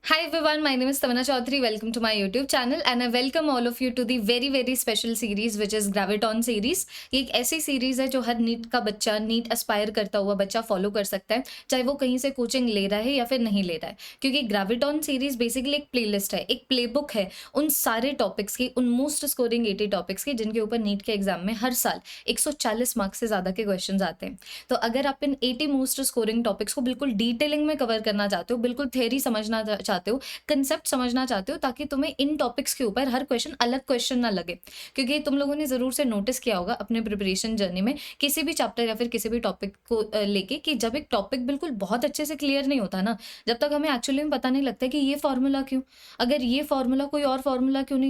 Hi everyone, my name is Tamanna Chaudhary. Welcome to my YouTube channel and I welcome all of you to the very special series which is Graviton series. ये एक ऐसी series है जो हर NEET का बच्चा, NEET Aspire करता हुआ बच्चा फॉलो कर सकता है, चाहे वो कहीं से कोचिंग ले रहा है या फिर नहीं ले रहा है। क्योंकि ग्रेविटॉन सीरीज बेसिकली एक प्लेलिस्ट है, एक प्लेबुक है उन सारे टॉपिक्स की, उन मोस्ट स्कोरिंग 80 टॉपिक्स की जिनके ऊपर नीट के एग्जाम में हर साल 140 मार्क्स से ज़्यादा के क्वेश्चन आते हैं। तो अगर आप इन 80 मोस्ट स्कोरिंग टॉपिक्स को बिल्कुल डिटेलिंग में कवर करना चाहते हो, बिल्कुल थ्योरी समझना चाहते हो, कंसेप्ट समझना चाहते हो, ताकि तुम्हें इन टॉपिक्स के ऊपर हर क्वेश्चन अलग क्वेश्चन ना लगे। क्योंकि तुम लोगों ने ज़रूर से नोटिस किया होगा अपने प्रिपरेशन जर्नी में किसी भी चैप्टर या फिर किसी भी टॉपिक को लेके कि जब एक टॉपिक बिल्कुल बहुत अच्छे से क्लियर नहीं होता ना, जब तक हमें एक्चुअली में पता नहीं लगता कि ये फॉर्मूला क्यों, अगर ये फॉर्मूला कोई और फॉर्मूला क्यों नहीं,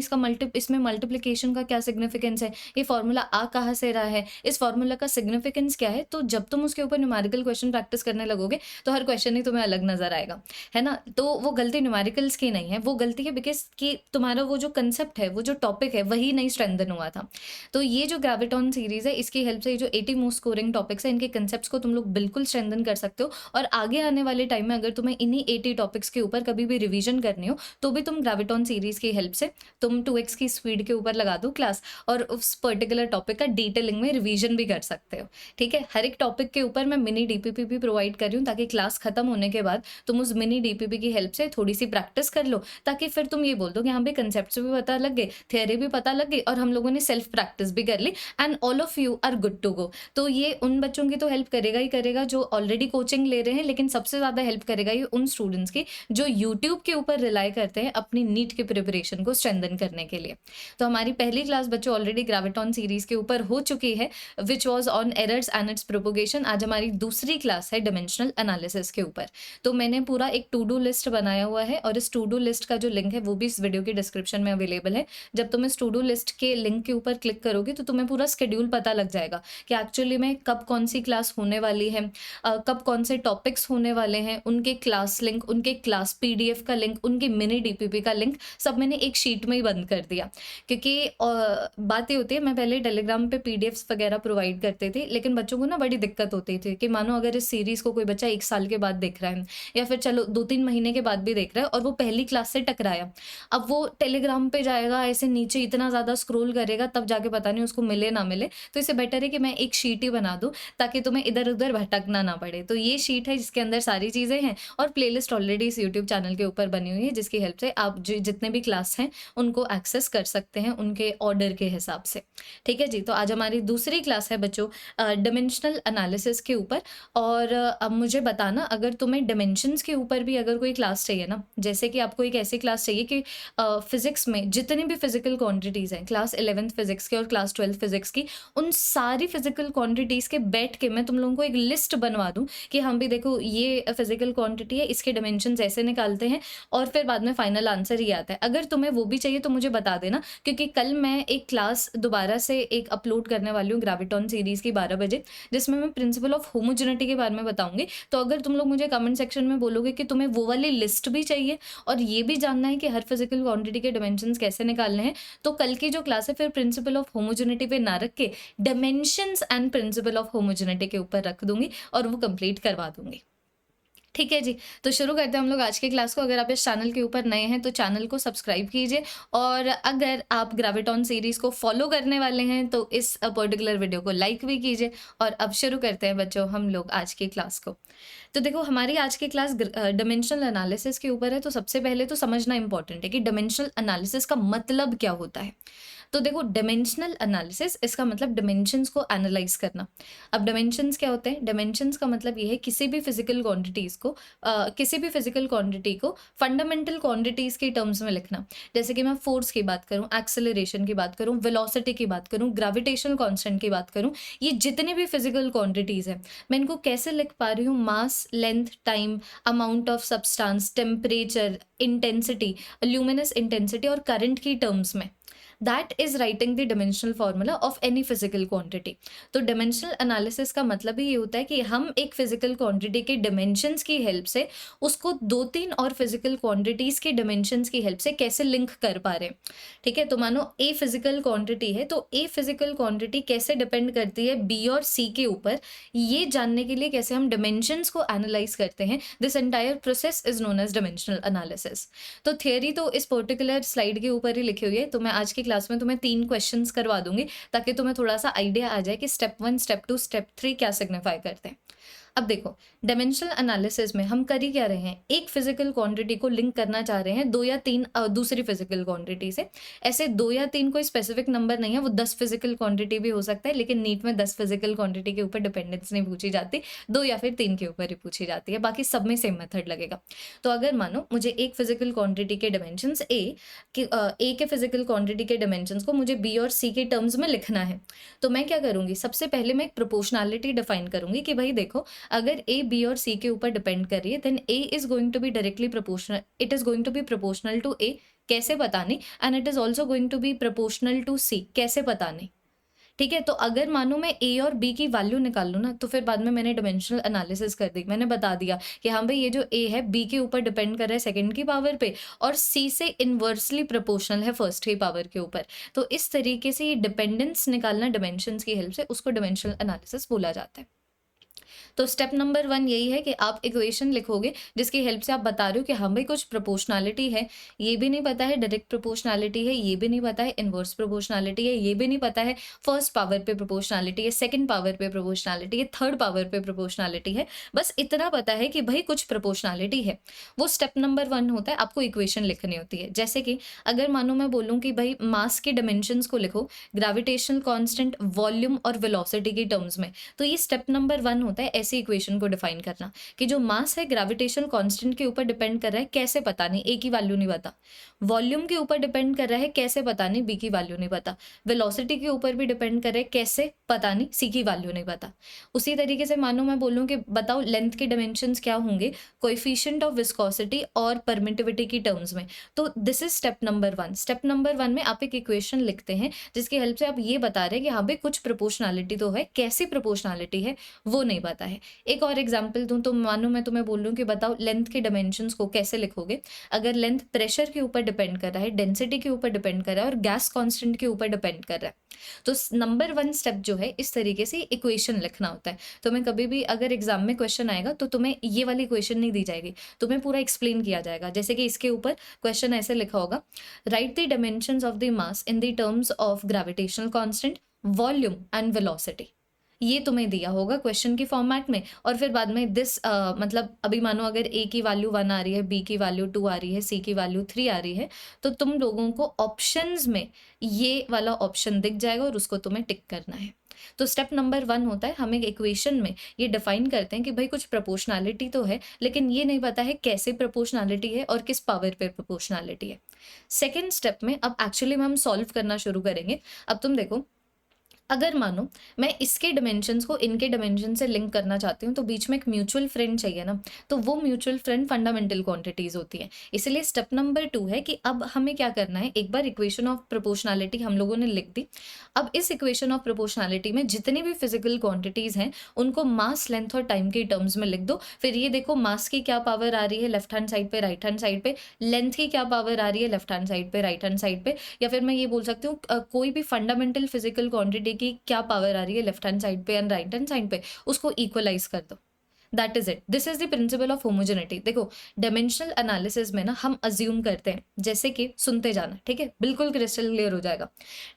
इसमें मल्टीप्लिकेशन का क्या सिग्निफिकेंस है, ये फॉर्मूला आ कहाँ से रहा है, इस फॉर्मूला का सिग्निफिकेंस क्या है। तो जब तुम उसके ऊपर न्यूमेरिकल क्वेश्चन प्रैक्टिस करने लगोगे तो हर क्वेश्चन ही तुम्हें अलग नजर आएगा, है ना। तो वो गलती न्यूमेरिकल्स की नहीं है, वो गलती है बिकॉज कि तुम्हारा वो जो कंसेप्ट है, वो जो टॉपिक है वही नहीं स्ट्रेंथन हुआ था। तो ये जो ग्रेविटॉन सीरीज है, इसकी हेल्प से ये जो 80 मोस्ट स्कोरिंग टॉपिक्स है, इनके कंसेप्ट्स को तुम लोग बिल्कुल स्ट्रेंथन कर सकते हो। और आगे आने वाले टाइम में अगर तुम्हें इन्हीं 80 टॉपिक्स के ऊपर कभी भी रिवीजन करनी हो तो भी तुम ग्रेविटॉन सीरीज की हेल्प से तुम 2x की स्पीड के ऊपर लगा दो क्लास और उस पर्टिकुलर टॉपिक का डिटेलिंग में रिवीजन भी कर सकते हो। ठीक है, हर एक टॉपिक के ऊपर मैं मिनी डीपीपी भी प्रोवाइड कर रही हूँ, ताकि क्लास खत्म होने के बाद तुम उस मिनी डीपीपी की हेल्प से थोड़ी सी प्रैक्टिस कर लो, ताकि फिर तुम ये बोल दो कि हाँ भाई कंसेप्ट भी पता लग गए, थियरी भी पता लग गई और हम लोगों ने सेल्फ प्रैक्टिस भी कर ली and all of you are good to go. तो ये उन बच्चों की तो हेल्प करेगा ही करेगा जो ऑलरेडी कोचिंग ले रहे हैं, लेकिन सबसे ज़्यादा हेल्प करेगा ये उन स्टूडेंट्स की जो यूट्यूब के ऊपर रिलाई करते हैं अपनी नीट के प्रिपरेशन को स्ट्रेंथन करने के लिए। तो हमारी पहली क्लास बच्चों ऑलरेडी ग्रेविटॉन सीरीज के ऊपर हो चुकी है, which was on errors and it's propagation. आज हमारी दूसरी क्लास है डायमेंशनल एनालिसिस के ऊपर। तो मैंने पूरा एक टू डू लिस्ट बनाया हुआ है और इस टू डू लिस्ट का जो लिंक है वो भी इस वीडियो की डिस्क्रिप्शन में अवेलेबल है। जब तुम इस टू डू लिस्ट के लिंक के ऊपर क्लिक करोगे तो तुम्हें पूरा शेड्यूल पता लग जाएगा कि एक्चुअली में कब कौन सी क्लास होने वाली है, कब कौन से टॉपिक्स होने वाले हैं, उनके क्लास लिंक, उनके क्लास पीडीएफ का लिंक, उनकी मिनी डीपीपी का लिंक सब मैंने एक शीट में ही बंद कर दिया। क्योंकि बात ये होती है, मैं पहले टेलीग्राम पे पीडीएफ्स वगैरह प्रोवाइड करते थे, लेकिन बच्चों को ना बड़ी दिक्कत होती थी कि मानो अगर इस सीरीज को कोई बच्चा 1 साल के बाद देख रहा है या फिर चलो 2-3 महीने के बाद भी देख रहा है और वो पहली क्लास से टकराया, अब वो टेलीग्राम पे जाएगा, ऐसे नीचे इतना ज़्यादा स्क्रॉल करेगा, तब जाके पता नहीं उसको मिले ना मिले। तो इससे बेटर है कि मैं एक शीट ही बना दूँ ताकि तुम्हें इधर-उधर भटकना ना पड़े। तो ये शीट है जिसके अंदर सारी चीज़ें हैं और प्लेलिस्ट ऑलरेडी इस यूट्यूब चैनल के ऊपर बनी हुई है, जिसकी हेल्प से आप जितने भी क्लास हैं उनको एक्सेस कर सकते हैं उनके ऑर्डर के हिसाब से। ठीक है जी, तो आज हमारी दूसरी क्लास है बच्चों डायमेंशनल एनालिसिस के ऊपर। और अब मुझे बताना अगर तुम्हें डायमेंशंस के ऊपर भी अगर कोई क्लास चाहिए ना, जैसे कि आपको एक ऐसी क्लास चाहिए कि फिजिक्स में जितनी भी फिजिकल क्वांटिटीज़ हैं, क्लास 11th फिजिक्स की और क्लास 12th फिजिक्स की, उन सारी फिजिकल क्वांटिटीज़ के बैठ के मैं तुम लोगों को एक लिस्ट बनवा दूं कि हम भी देखो ये फिजिकल क्वांटिटी है, इसके डायमेंशंस ऐसे निकालते हैं और फिर बाद में फाइनल आंसर ही आता है। अगर तुम्हें वो भी चाहिए तो मुझे बता देना, क्योंकि कल मैं एक क्लास दोबारा से एक अपलोड करने वाली हूँ ग्रेविटॉन सीरीज़ की 12 बजे, जिसमें मैं प्रिंसिपल ऑफ होमोजेनिटी के बारे में बताऊंगी। तो अगर तुम लोग मुझे कमेंट सेक्शन में बोलोगे कि तुम्हें वो वाली लिस्ट भी चाहिए और ये भी जानना है कि हर फिजिकल क्वांटिटी के डायमेंशंस कैसे निकालने हैं, तो कल की जो क्लास है फिर प्रिंसिपल ऑफ होमोजेनिटी पे ना रख के dimensions and principle of homogeneity के ऊपर रख दूंगी और वो कंप्लीट करवा दूंगी। ठीक है जी, तो शुरू करते हैं हम लोग आज की क्लास को। अगर आप इस चैनल के ऊपर नए हैं तो चैनल को सब्सक्राइब कीजिए और अगर आप ग्रेविटॉन सीरीज़ को फॉलो करने वाले हैं तो इस पर्टिकुलर वीडियो को लाइक भी कीजिए। और अब शुरू करते हैं बच्चों हम लोग आज की क्लास को। तो देखो हमारी आज की क्लास डायमेंशनल एनालिसिस के ऊपर है। तो सबसे पहले तो समझना इंपॉर्टेंट है कि डायमेंशनल एनालिसिस का मतलब क्या होता है। तो देखो डायमेंशनल एनालिसिस, इसका मतलब डायमेंशंस को एनालाइज करना। अब डायमेंशंस क्या होते हैं? डायमेंशंस का मतलब ये है किसी भी फिजिकल क्वांटिटीज़ को किसी भी फिजिकल क्वांटिटी को फंडामेंटल क्वांटिटीज़ के टर्म्स में लिखना। जैसे कि मैं फोर्स की बात करूँ, एक्सेलरेशन की बात करूँ, वेलोसिटी की बात करूँ, ग्रेविटेशनल कांस्टेंट की बात करूँ, ये जितने भी फिजिकल क्वांटिटीज़ हैं मैं इनको कैसे लिख पा रही हूँ? Mass, length, time, amount of substance, temperature, intensity, luminous intensity और करंट की टर्म्स में। That is writing the dimensional formula of any physical quantity. तो डिमेंशनल एनालिसिस का मतलब ही ये होता है कि हम एक फिजिकल क्वांटिटी के डिमेंशंस की हेल्प से उसको दो तीन और फिजिकल क्वांटिटीज के डिमेंशंस की हेल्प से कैसे लिंक कर पा रहे हैं। ठीक है, तो मानो ए फिजिकल क्वांटिटी है, तो ए फिजिकल क्वांटिटी कैसे डिपेंड करती है बी और सी के ऊपर, ये जानने के लिए कैसे हम डिमेंशंस को एनालाइज करते हैं, this entire process is known as dimensional analysis. तो थियरी तो इस पर्टिकुलर स्लाइड के ऊपर ही लिखी हुई है, तो मैं आज की क्लास में तुम्हें 3 क्वेश्चंस करवा दूँगी, ताकि तुम्हें थोड़ा-सा आइडिया आ जाए कि स्टेप 1, स्टेप 2, स्टेप 3 क्या सिग्निफाई करते हैं। अब देखो, डायमेंशनल एनालिसिस में हम कर ही क्या रहे हैं, एक फिजिकल क्वांटिटी को लिंक करना चाह रहे हैं 2 या 3 दूसरी फिजिकल क्वांटिटी से। ऐसे 2 या 3 कोई स्पेसिफिक नंबर नहीं है, वो 10 फिजिकल क्वांटिटी भी हो सकता है, लेकिन नीट में 10 फिजिकल क्वांटिटी के ऊपर डिपेंडेंस नहीं पूछी जाती, 2 या फिर 3 के ऊपर ही पूछी जाती है, बाकी सब में सेम मेथड लगेगा। तो अगर मानो मुझे एक फिजिकल क्वांटिटी के डायमेंशंस ए के फिजिकल क्वांटिटी के डायमेंशंस को मुझे बी और सी के टर्म्स में लिखना है, तो मैं क्या करूँगी, सबसे पहले मैं एक प्रोपोर्शनैलिटी डिफाइन करूँगी कि भाई देखो, अगर ए बी और सी के ऊपर डिपेंड कर रही है, then A is going to be directly proportional, it is going to be proportional to A, कैसे पता नहीं, and it is also going to be proportional to C, कैसे पता नहीं। ठीक है, तो अगर मानो मैं ए और बी की वैल्यू निकाल लूँ ना, तो फिर बाद में मैंने डायमेंशनल एनालिसिस कर दी, मैंने बता दिया कि हाँ भाई, ये जो ए है बी के ऊपर डिपेंड कर रहा है सेकंड की पावर पे, और सी से इनवर्सली प्रोपोर्शनल है फर्स्ट की पावर के ऊपर। तो इस तरीके से ये डिपेंडेंस निकालना डायमेंशंस की हेल्प से, उसको डायमेंशनल एनालिसिस बोला जाता है। तो स्टेप नंबर 1 यही है कि आप इक्वेशन लिखोगे, जिसकी हेल्प से आप बता रहे हो कि हाँ भाई, कुछ प्रोपोर्शनैलिटी है, ये भी नहीं पता है डायरेक्ट प्रोपोर्शनैलिटी है, ये भी नहीं पता है इनवर्स प्रोपोर्शनैलिटी है, ये भी नहीं पता है फर्स्ट पावर पे प्रोपोर्शनैलिटी है, सेकंड पावर पे प्रोपोर्शनैलिटी है, थर्ड पावर पे प्रोपोर्शनैलिटी है, बस इतना पता है कि भाई कुछ प्रोपोर्शनैलिटी है। वो स्टेप नंबर 1 होता है, आपको इक्वेशन लिखनी होती है। जैसे कि अगर मानो मैं बोलूँ कि भाई मास के डायमेंशंस को लिखो ग्रेविटेशनल कांस्टेंट, वॉल्यूम और वेलोसिटी के टर्म्स में, तो ये स्टेप नंबर 1 होता है ऐसी इक्वेशन को डिफाइन करना कि जो मास है ग्रेविटेशनल कांस्टेंट के ऊपर डिपेंड कर रहा है, कैसे पता नहीं, ए की वैल्यू नहीं पता, वॉल्यूम के ऊपर डिपेंड कर रहा है, कैसे पता नहीं, बी की वैल्यू नहीं पता, वेलोसिटी के ऊपर भी डिपेंड कर रहा है, कैसे पता नहीं, सी की वैल्यू नहीं पता। उसी तरीके से मानो मैं बोलूं कि बताओ लेंथ के डायमेंशंस क्या होंगे, कोएफिशिएंट ऑफ विस्कोसिटी और परमिटिविटी की टर्म्स में, तो this is step number 1। Step number 1 में आप एक इक्वेशन लिखते हैं, जिसकी हेल्प से आप ये बता रहे हैं कि हाँ भाई, कुछ प्रोपोर्शनैलिटी तो है, कैसी प्रोपोर्शनैलिटी है वो नहीं पता है। एक और एग्जांपल दूं, तो मानो मैं तुम्हें बोल रही हूँ कि बताओ लेंथ के डायमेंशंस को कैसे लिखोगे। अगर लेंथ प्रेशर के ऊपर डिपेंड कर रहा है, डेंसिटी के ऊपर डिपेंड कर रहा है और गैस कांस्टेंट के ऊपर डिपेंड कर रहा है, तो नंबर 1 स्टेप जो है, इस तरीके से इक्वेशन लिखना होता है। तुम्हें कभी भी अगर एग्जाम में क्वेश्चन आएगा, तो तुम्हें ये वाली इक्वेशन नहीं दी जाएगी, तुम्हें पूरा एक्सप्लेन किया जाएगा। जैसे कि इसके ऊपर क्वेश्चन ऐसे लिखा होगा, right the dimensions of the mass in the terms of gravitational constant, volume and velocity. ये तुम्हें दिया होगा क्वेश्चन की फॉर्मेट में, और फिर बाद में दिस मतलब अभी मानो अगर ए की वैल्यू 1 आ रही है, बी की वैल्यू 2 आ रही है, सी की वैल्यू 3 आ रही है, तो तुम लोगों को ऑप्शंस में ये वाला ऑप्शन दिख जाएगा और उसको तुम्हें टिक करना है। तो स्टेप नंबर 1 होता है, हम एक इक्वेशन में ये डिफाइन करते हैं कि भाई कुछ प्रोपोर्शनैलिटी तो है, लेकिन ये नहीं पता है कैसे प्रोपोर्शनैलिटी है और किस पावर पे प्रोपोर्शनैलिटी है। सेकेंड स्टेप में अब एक्चुअली में हम सॉल्व करना शुरू करेंगे। अब तुम देखो, अगर मानो मैं इसके डायमेंशंस को इनके डायमेंशन से लिंक करना चाहती हूँ, तो बीच में एक म्यूचुअल फ्रेंड चाहिए ना, तो वो म्यूचुअल फ्रेंड फंडामेंटल क्वांटिटीज होती है। इसलिए स्टेप नंबर 2 है कि अब हमें क्या करना है, एक बार इक्वेशन ऑफ प्रोपोर्शनैलिटी हम लोगों ने लिख दी। अब इस इक्वेशन ऑफ प्रोपोर्शनैलिटी में जितनी भी फिजिकल क्वांटिटीज हैं, उनको मास, लेंथ और टाइम के टर्म्स में लिख दो। फिर ये देखो, मास की क्या पावर आ रही है लेफ्ट हैंड साइड पे, राइट हैंड साइड पे, लेंथ की क्या पावर आ रही है लेफ्ट हैंड साइड पे, राइट हैंड साइड पे, या फिर मैं ये बोल सकती हूँ कोई भी फंडामेंटल फिजिकल क्वांटिटी की क्या पावर आ रही है लेफ्ट हैंड साइड पे एंड राइट हैंड साइड पे, उसको इक्वलाइज कर दो। That is it, this is the principle of homogeneity. देखो, डायमेंशनल एनालिसिस में ना हम अज्यूम करते हैं, जैसे कि सुनते जाना, ठीक है, बिल्कुल क्रिस्टल क्लियर हो जाएगा।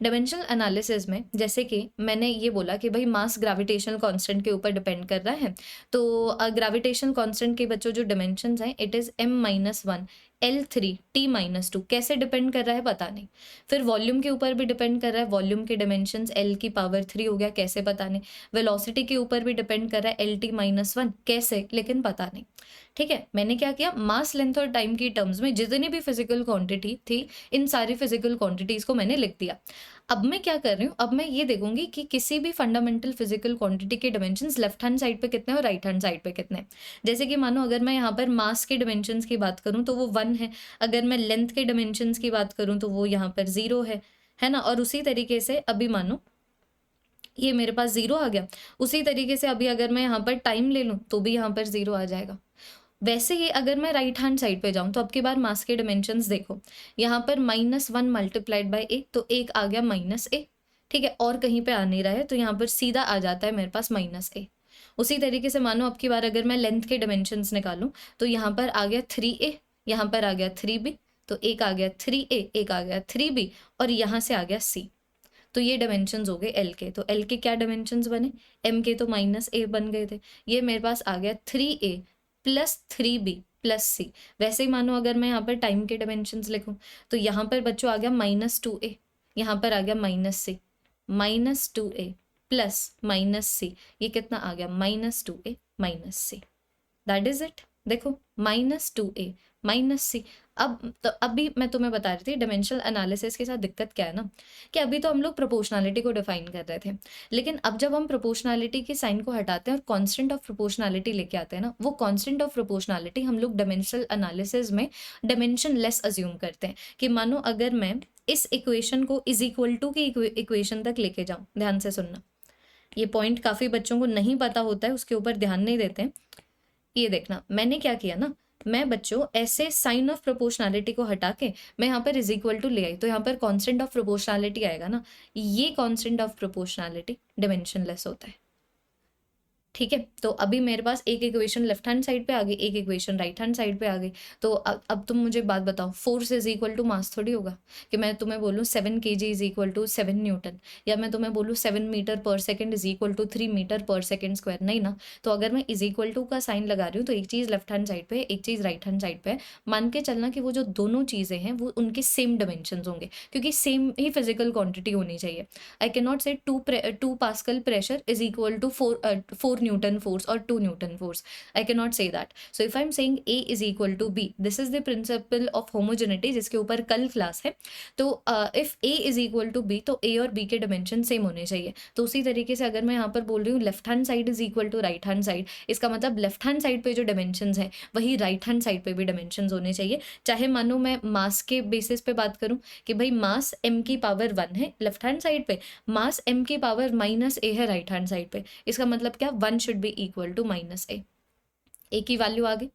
डायमेंशनल एनालिसिस में जैसे कि मैंने ये बोला कि भाई मास ग्रेविटेशनल कांस्टेंट के ऊपर डिपेंड कर रहा है, तो ग्रेविटेशनल कांस्टेंट के बच्चों जो डायमेंशंस हैं, it is m-1 L3 T-2, कैसे डिपेंड कर रहा है पता नहीं। फिर वॉल्यूम के ऊपर भी डिपेंड कर रहा है, वॉल्यूम के डायमेंशंस L की पावर 3 हो गया, कैसे पता नहीं। वेलोसिटी के ऊपर भी डिपेंड कर रहा है, LT-1, कैसे, लेकिन पता नहीं। ठीक है, मैंने क्या किया, मास, लेंथ और टाइम की टर्म्स में जितनी भी फिजिकल क्वांटिटी थी, इन सारी फिजिकल क्वांटिटीज को मैंने लिख दिया। अब मैं क्या कर रही हूँ, अब मैं ये देखूंगी कि किसी भी फंडामेंटल फिजिकल क्वांटिटी के डायमेंशंस लेफ्ट हैंड साइड पे कितने और राइट हैंड साइड पे कितने। जैसे कि मानो अगर मैं यहाँ पर मास के डायमेंशंस की बात करूँ, तो वो 1 है। अगर मैं लेंथ के डायमेंशंस की बात करूँ, तो वो यहाँ पर 0 है। है ना। और उसी तरीके से अभी मानो ये मेरे पास 0 आ गया, उसी तरीके से अभी अगर मैं यहाँ पर टाइम ले लूँ तो भी यहाँ पर 0 आ जाएगा। वैसे ही अगर मैं राइट हैंड साइड पे जाऊँ तो अब की बार मास के डिमेंशंस देखो, यहाँ पर -1 मल्टीप्लाइड बाय a, तो एक आ गया -a, ठीक है, और कहीं पे आ नहीं रहा है तो यहाँ पर सीधा आ जाता है मेरे पास -a। उसी तरीके से मानो अब की बार अगर मैं लेंथ के डिमेंशंस निकालूं तो यहाँ पर आ गया 3a, यहाँ पर आ गया 3b, तो एक आ गया 3a, एक आ गया 3b, और यहाँ से आ गया c। तो ये डायमेंशंस हो गए एल के। तो एल के क्या डायमेंशंस बने, एम के तो -a बन गए थे, ये मेरे पास आ गया 3a प्लस 3b प्लस सी। वैसे ही मानो अगर मैं यहाँ पर टाइम के डायमेंशंस लिखूँ तो यहाँ पर बच्चों आ गया -2a, यहाँ पर आ गया -c, -2a प्लस -c, ये कितना आ गया -2a -c। That is it. देखो -2a -c। अब तो अभी मैं तुम्हें बता रही थी डायमेंशनल एनालिसिस के साथ दिक्कत क्या है ना, कि अभी तो हम लोग प्रोपोर्शनैलिटी को डिफाइन कर रहे थे, लेकिन अब जब हम प्रोपोर्शनैलिटी के साइन को हटाते हैं और कांस्टेंट ऑफ प्रोपोर्शनैलिटी लेके आते हैं ना, वो कांस्टेंट ऑफ प्रोपोर्शनैलिटी हम लोग डायमेंशनल एनालिसिस में डायमेंशन लेस अज्यूम करते हैं। कि मानो अगर मैं इस इक्वेशन को इज इक्वल टू की इक्वेशन तक लेके जाऊँ, ध्यान से सुनना, ये पॉइंट काफ़ी बच्चों को नहीं पता होता है, उसके ऊपर ध्यान नहीं देते हैं। ये देखना मैंने क्या किया ना, मैं बच्चों ऐसे साइन ऑफ प्रोपोर्शनैलिटी को हटा के मैं यहाँ पर इज इक्वल टू ले आई, तो यहाँ पर कांस्टेंट ऑफ प्रोपोर्शनैलिटी आएगा ना, ये कांस्टेंट ऑफ प्रोपोर्शनैलिटी डायमेंशनलेस होता है। ठीक है, तो अभी मेरे पास एक इक्वेशन लेफ्ट हैंड साइड पे आ गई, एक इक्वेशन राइट हैंड साइड पे आ गई। तो अब तुम मुझे बात बताओ, force is equal to mass थोड़ी होगा कि मैं तुम्हें बोलूँ 7 kg is equal to 7 newton, या मैं तुम्हें बोलूँ 7 metre per second is equal to 3 metre per second square, नहीं ना। तो अगर मैं इज इक्वल टू का साइन लगा रही हूँ तो एक चीज़ लेफ्ट हैंड साइड पे, एक चीज़ राइट हैंड साइड पे है, मान के चलना कि वो जो दोनों चीज़ें हैं वो उनके सेम डायमेंशन होंगे, क्योंकि सेम ही फिजिकल क्वांटिटी होनी चाहिए। I can not say 2 pascal pressure is equal to 4 newton force और 2 Newton force. I cannot say that. So if I'm saying A is equal to B, this is the principle of homogeneity जिसके ऊपर कल class है। तो if A is equal to B तो A और B के dimension same होने चाहिए। तो उसी तरीके से अगर मैं यहाँ पर बोल रही हूँ left hand side is equal to right hand side, इसका मतलब लेफ्ट हैंड साइड पे जो डायमेंशन है वही राइट हैंड साइड पे भी डायमेंशन होने चाहिए। चाहे मानो मैं मास के बेसिस पे बात करूँ कि भाई मास m की पावर 1 है लेफ्ट हैंड साइड पे, मास m की पावर -a है राइट हैंड साइड पे, इसका मतलब क्या, 1 should be equal to -a। a की वैल्यू आ गई।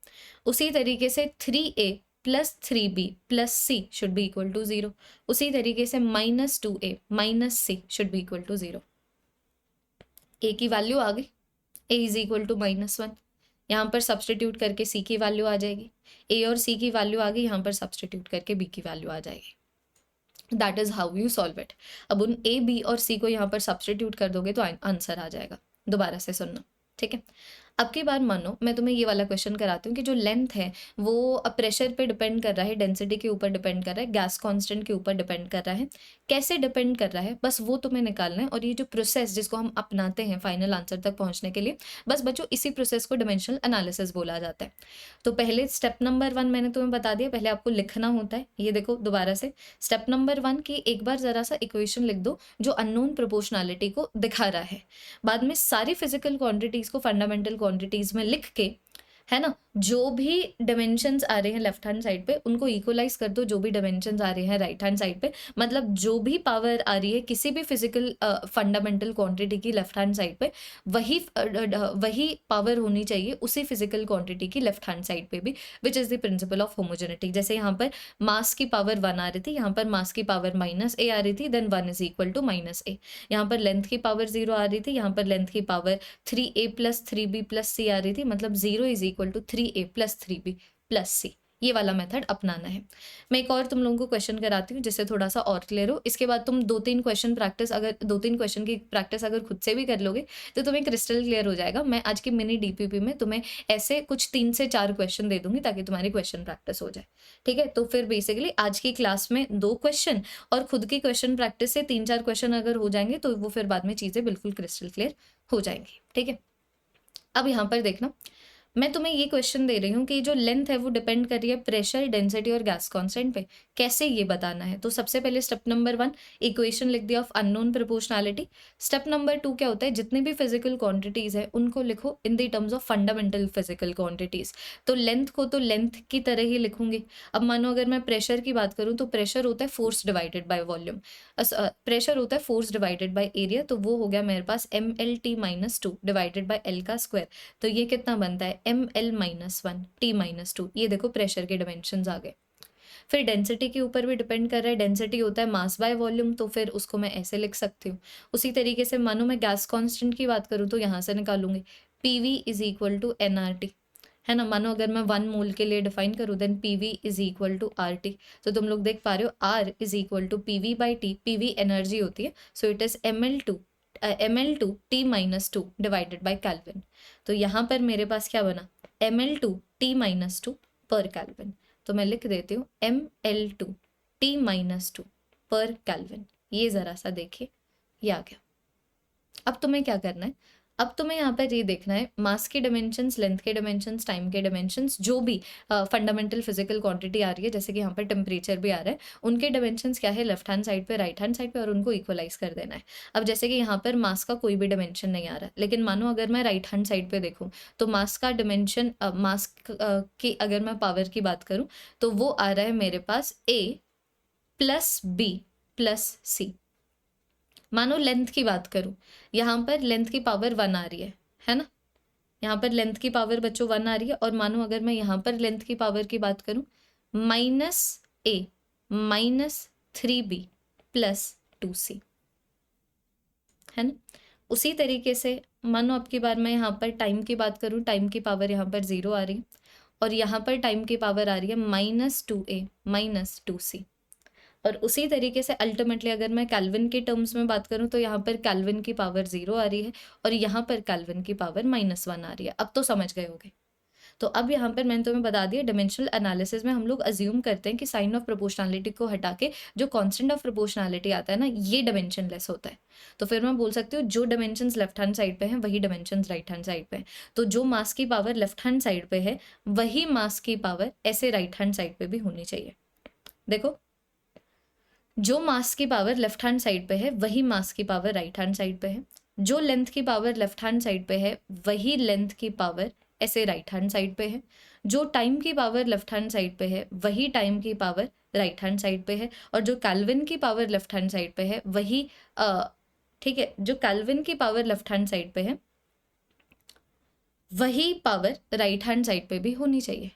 उसी तरीके से 3a plus 3b plus c should be equal to 0। उसी तरीके से -2a minus c should be equal to 0। a की वैल्यू आ गई, a इज इक्वल टू -1, यहाँ पर सब्सटीट्यूट करके c की वैल्यू आ जाएगी, a और c की वैल्यू आ गई, यहाँ पर सब्सटीट्यूट करके b की वैल्यू आ जाएगी। That is how you solve it. अब उन a b और c को यहाँ पर सब्सटीट्यूट कर दोगे तो आंसर आ जाएगा। दोबारा से सुनना, ठीक है। अब की बार मानो मैं तुम्हें ये वाला क्वेश्चन कराती हूँ कि जो लेंथ है वो प्रेशर पे डिपेंड कर रहा है, डेंसिटी के ऊपर डिपेंड कर रहा है, गैस कांस्टेंट के ऊपर डिपेंड कर रहा है, कैसे डिपेंड कर रहा है बस वो तुम्हें निकालना है। और ये जो प्रोसेस जिसको हम अपनाते हैं फाइनल आंसर तक पहुंचने के लिए, बस बच्चों इसी प्रोसेस को डायमेंशनल एनालिसिस बोला जाता है। तो पहले स्टेप नंबर 1 मैंने तुम्हें बता दिया, पहले आपको लिखना होता है। ये देखो दोबारा से स्टेप नंबर 1 की एक बार जरा सा इक्वेशन लिख दो जो अननोन प्रोपोर्शनैलिटी को दिखा रहा है। बाद में सारी फिजिकल क्वांटिटीज को फंडामेंटल क्वांटिटीज में लिख के, है ना, जो भी डायमेंशंस आ रहे हैं लेफ्ट हैंड साइड पे उनको इक्वलाइज कर दो जो भी डायमेंशंस आ रहे हैं राइट हैंड साइड पे। मतलब जो भी पावर आ रही है किसी भी फिजिकल फंडामेंटल क्वांटिटी की लेफ्ट हैंड साइड पे, वही पावर होनी चाहिए उसी फिजिकल क्वांटिटी की लेफ्ट हैंड साइड पे भी, which is the principle of homogeneity. जैसे यहाँ पर मास की पावर 1 आ रही थी, यहाँ पर मास की पावर -a आ रही थी, then 1 is equal to -a। यहाँ पर लेंथ की पावर 0 आ रही थी, यहाँ पर लेंथ की power 3a plus 3b plus c आ रही थी, मतलब 0 is equal to 3a plus 3b plus c। ये वाला मेथड अपनाना है। मैं एक और तुम लोगों को क्वेश्चन कराती हूँ जिससे थोड़ा सा और क्लियर हो। इसके बाद तुम 2-3 क्वेश्चन की प्रैक्टिस अगर खुद से भी कर लोगे तो तुम्हें क्रिस्टल क्लियर हो जाएगा। मैं आज की मिनी डीपीपी में तुम्हें ऐसे कुछ 3 से 4 क्वेश्चन दे दूंगी ताकि तुम्हारी क्वेश्चन प्रैक्टिस हो जाए, ठीक है। तो फिर बेसिकली आज की क्लास में 2 क्वेश्चन और खुद की क्वेश्चन प्रैक्टिस से 3-4 क्वेश्चन अगर हो जाएंगे तो वो फिर बाद में चीज़ें बिल्कुल क्रिस्टल क्लियर हो जाएंगी, ठीक है। अब यहाँ पर देखना, मैं तुम्हें ये क्वेश्चन दे रही हूँ कि जो लेंथ है वो डिपेंड कर रही है प्रेशर, डेंसिटी और गैस कांस्टेंट पे। कैसे ये बताना है? तो सबसे पहले स्टेप नंबर 1 इक्वेशन लिख दिया of unknown proportionality. Step number 2 क्या होता है? जितनी भी फिजिकल क्वांटिटीज है उनको लिखो in the terms of fundamental physical quantities. तो लेंथ को तो लेंथ की तरह ही लिखूंगी। अब मानो अगर मैं प्रेशर की बात करूँ तो प्रेशर होता है force divided by volume, pressure होता है फोर्स डिवाइडेड बाय एरिया। तो वो हो गया मेरे पास mlt-2 डिवाइडेड बाय एल का स्क्वायर। तो ये कितना बनता है? ml-1 t-2। ये देखो प्रेशर के डिमेंशंस आ गए। फिर डेंसिटी के ऊपर भी डिपेंड कर रहा है। डेंसिटी होता है मास बाय वॉल्यूम, तो फिर उसको मैं ऐसे लिख सकती हूँ। उसी तरीके से मानो मैं गैस कांस्टेंट की बात करूँ तो यहाँ से निकालूंगी PV is equal to nRT, है ना। मानो अगर मैं 1 मोल के लिए डिफाइन करूँ then PV is equal to RT। तो तुम लोग देख पा रहे हो R is equal to PV by T। PV energy होती है, so it is ml2 t-2 divided by kelvin. तो यहाँ पर मेरे पास क्या बना? ml2 t-2 पर केल्विन। तो मैं लिख देती हूँ ml2 t-2 पर केल्विन। ये ज़रा सा देखिए, ये आ गया। अब तुम्हें क्या करना है? अब तुम्हें यहाँ पर ये देखना है मास के डायमेंशंस, लेंथ के डायमेंशंस, टाइम के डायमेंशंस, जो भी फंडामेंटल फिजिकल क्वांटिटी आ रही है, जैसे कि यहाँ पर टेम्परेचर भी आ रहा है, उनके डायमेंशंस क्या है लेफ्ट हैंड साइड पे, राइट हैंड साइड पे, और उनको इक्वलाइज कर देना है। अब जैसे कि यहाँ पर मास का कोई भी डायमेंशन नहीं आ रहा, लेकिन मानो अगर मैं राइट हैंड साइड पे देखूँ तो मास का डायमेंशन, मास की अगर मैं पावर की बात करूँ तो वो आ रहा है मेरे पास A plus B plus C। मानो लेंथ की बात करूं, यहाँ पर लेंथ की पावर 1 आ रही है ना। यहाँ पर लेंथ की पावर बच्चों 1 आ रही है। और मानो अगर मैं यहाँ पर लेंथ की पावर की बात करूं -A -3B प्लस 2C, है ना। उसी तरीके से मानो अब की बार मैं यहाँ पर टाइम की बात करूं, टाइम की पावर यहाँ पर 0 आ रही है, और यहाँ पर टाइम की पावर आ रही है -2A -2C। और उसी तरीके से अल्टीमेटली अगर मैं केल्विन के टर्म्स में बात करूं तो यहाँ पर केल्विन की पावर 0 आ रही है और यहाँ पर केल्विन की पावर -1 आ रही है। अब तो समझ गए होगे। तो अब यहाँ पर मैंने तुम्हें बता दिया, डिमेंशनल एनालिसिस में हम लोग अज्यूम करते हैं कि साइन ऑफ प्रोपोर्शनैलिटी को हटा के जो कांस्टेंट ऑफ प्रोपोर्शनैलिटी आता है ना, ये डायमेंशनलेस होता है। तो फिर मैं बोल सकती हूँ जो डायमेंशंस लेफ्ट हैंड साइड पे हैं वही डायमेंशंस राइट हैंड साइड पे हैं। तो जो मास की पावर लेफ्ट हैंड साइड पे है वही मास की पावर ऐसे राइट हैंड साइड पे भी होनी चाहिए। देखो, जो मास की पावर लेफ्ट हैंड साइड पे है वही मास की पावर राइट हैंड साइड पे है। जो लेंथ की पावर लेफ्ट हैंड साइड पे है वही लेंथ की पावर ऐसे राइट हैंड साइड पे है। जो टाइम की पावर लेफ्ट हैंड साइड पे है वही टाइम की पावर राइट हैंड साइड पे है। और जो केल्विन की पावर लेफ्ट हैंड साइड पे है वही ठीक है, जो केल्विन की पावर लेफ्ट हैंड साइड पे है वही पावर राइट हैंड साइड पे भी होनी चाहिए।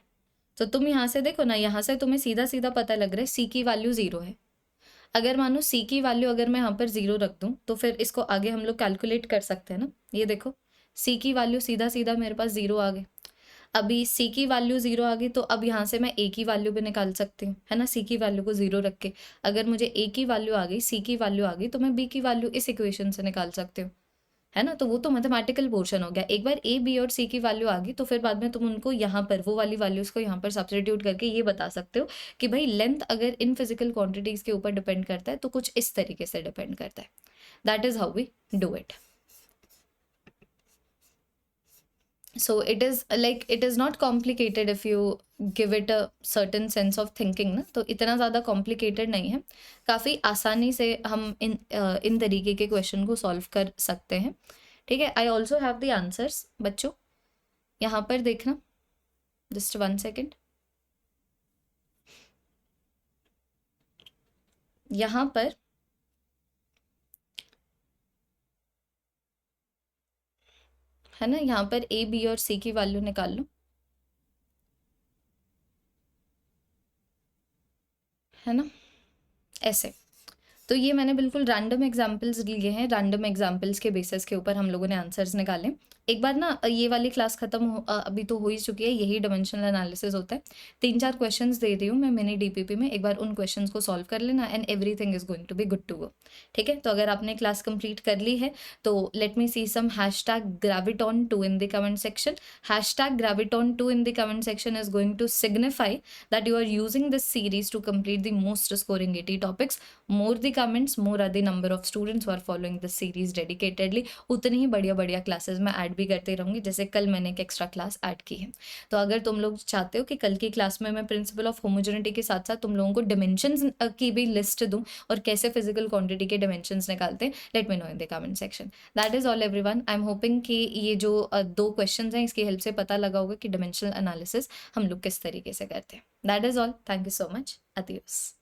तो तुम यहाँ से देखो ना, यहाँ से तुम्हें सीधा सीधा पता लग रहा है C की वैल्यू 0 है। अगर मानो C की वैल्यू अगर मैं यहाँ पर 0 रख दूँ तो फिर इसको आगे हम लोग कैलकुलेट कर सकते हैं ना। ये देखो C की वैल्यू सीधा सीधा मेरे पास 0 आ गई। अभी C की वैल्यू 0 आ गई तो अब यहाँ से मैं A की वैल्यू भी निकाल सकती हूँ, है ना। C की वैल्यू को 0 रख के अगर मुझे A की वैल्यू आ गई, C की वैल्यू आ गई, तो मैं B की वैल्यू इस इक्वेशन से निकाल सकती हूँ, है ना। तो वो तो मैथमेटिकल पोर्शन हो गया। एक बार A B और C की वैल्यू आ गई तो फिर बाद में तुम उनको यहाँ पर वो वाली वैल्यूज को यहाँ पर सब्स्टिट्यूट करके ये बता सकते हो कि भाई लेंथ अगर इन फिजिकल क्वांटिटीज के ऊपर डिपेंड करता है तो कुछ इस तरीके से डिपेंड करता है। That is how we do it. So it is not complicated if you give it a certain sense of thinking ना। तो इतना ज़्यादा complicated नहीं है, काफ़ी आसानी से हम इन तरीके के क्वेश्चन को सॉल्व कर सकते हैं। ठीक है, I also have the answers बच्चों। यहाँ पर देखना, जस्ट 1 सेकेंड। यहाँ पर है ना, यहाँ पर A B और C की वैल्यू निकाल लो, है ना, ऐसे। तो ये मैंने बिल्कुल रैंडम एग्जाम्पल्स लिए हैं, रैंडम एग्जाम्पल्स के बेसिस के ऊपर हम लोगों ने आंसर्स निकाले। एक बार ना ये वाली क्लास खत्म अभी तो हो ही चुकी है, यही डायमेंशनल एनालिसिस होता है। 3-4 क्वेश्चंस दे रही हूँ मैं मिनी DPP में, एक बार उन क्वेश्चंस को सॉल्व कर लेना and everything is going to be good to go. ठीक है, तो अगर आपने क्लास कंप्लीट कर ली है तो let me see some #graviton2 in the comment section. #graviton2 in the comment section is going to signify that you are using this series to complete the most scoring 80 topics. More the comments, more are the number of students who are following this series dedicatedly, उतनी ही बढ़िया बढ़िया classes मैं add भी करती रहूँगी, जैसे कल मैंने एक एक्स्ट्रा क्लास ऐड की है। तो अगर तुम लोग चाहते हो कि कल की क्लास में मैं प्रिंसिपल ऑफ होमोजेनिटी के साथ-साथ तुम लोगों को डायमेंशंस की भी लिस्ट दूँ और कैसे फिज़िकल क्वांटिटी के डायमेंशंस निकालते हैं, let me know in the comment section. That is all everyone. I am hoping कि ये जो 2 क्वेश्चंस हैं इसकी हेल्प से पता लगा होगा कि डायमेंशनल एनालिसिस हम लोग किस तरीके से करते हैं। That is all. Thank you so much. Adios.